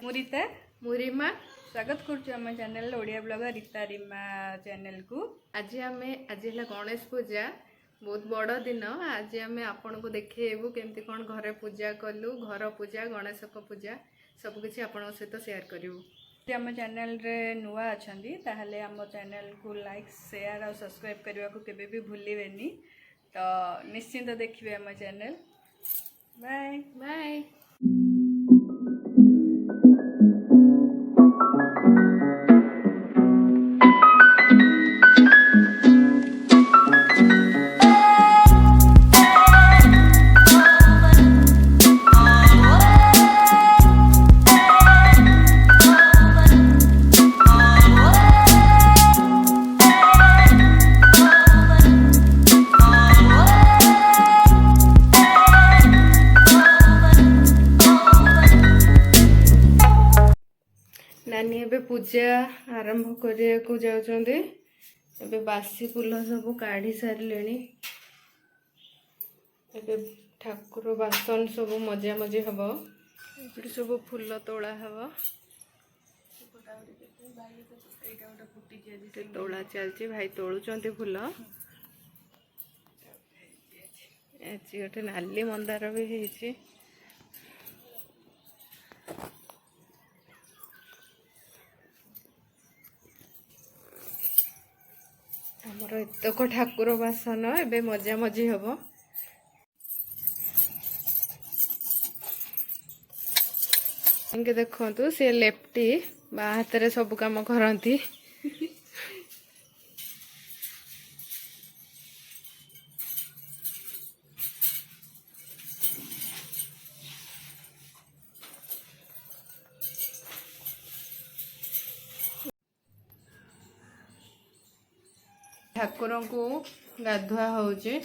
मु रीता मुरीमा स्वागत करुँ channel Odia blogger Rita Rima channel को। आज है गणेश पूजा बहुत बड़ दिन। आज आम आपन को देखु केमती कौन घरे पूजा कलु, घर पूजा गणेश पूजा सबकि आपण सहित शेयर करूँ। आम चैनल रे नुआ अच्छा ताहले आम चैनल को लाइक शेयर और सब्सक्राइब करने को केबे भी भूलिबेनी। तो निश्चिंत देखिए आम चैनल। Bye bye. नानी एबे पूजा आरंभ करिया को जाउछंदी। एबे बासी फूल सब काढ़ी सारलेनी। एबे ठाकुर बासन सब मजा मजी हबो। एबे सब फूल तोड़ा हबो। तोड़ा चलची भाई तोड़ुचंती फूल। एची गोटे नाली मंदार भी हेची। आमर एतक ठाकुर बासन एबे मजा मजी हबो। इनके देखंतु से लेफ्टी बा हाथ रे सब काम करंती। ठाकुर को गाधुआ होचे।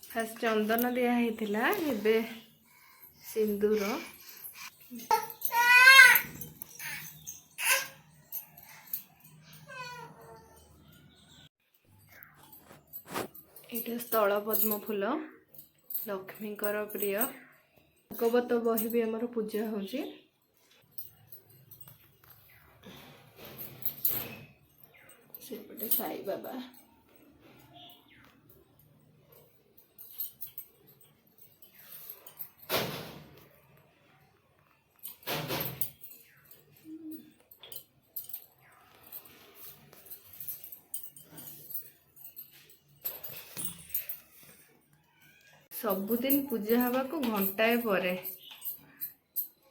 फर्स्ट चंदन दिया हेतिला एबे सिंदूर। एटा स्थल पद्म फूल लक्ष्मी प्रिय। भागवत बही भी आमर पूजा होची। सेपटे साई बाबा। सबुदिन पूजा हवा को घंटाए परे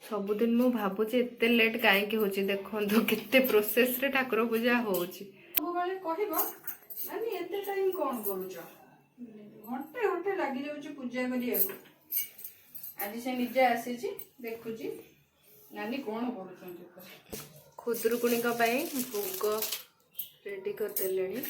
सबुदिन मु भाबुची एते लेट काहे होची। देखंतु केते प्रोसेस रे ठाकुर पूजा होची। सबले कहबो नानी एते टाइम कोन करूछ। घंटे घंटे लागि जाउची पूजा करिया को। आज से निजे आसीची देखुची नानी कोन करूछंती। खुदरुकुणी का पई भोग रेडी कर देलेनी।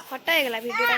ଫଟୋ ହେଇଗଲା ଭିଡ଼ିଓଟା।